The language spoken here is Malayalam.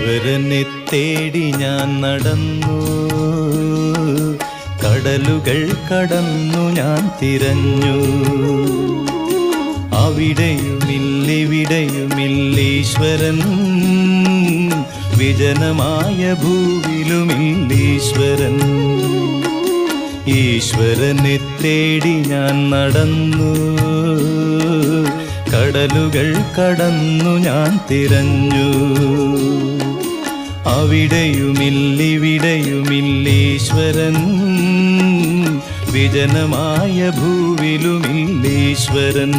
ഈശ്വരനെ തേടി ഞാൻ നടന്നു, കടലുകൾ കടന്നു ഞാൻ തിരഞ്ഞു. അവിടെയുമില്ലിവിടെയുമില്ലീശ്വരൻ, വിജനമായ ഭൂവിലുമില്ലീശ്വരൻ. ഈശ്വരനെ തേടി ഞാൻ നടന്നു, കടലുകൾ കടന്നു ഞാൻ തിരഞ്ഞു. അവിടെയുമില്ലിവിടെയുമില്ലീശ്വരൻ, വിജനമായ ഭൂവിലുമില്ലീശ്വരൻ.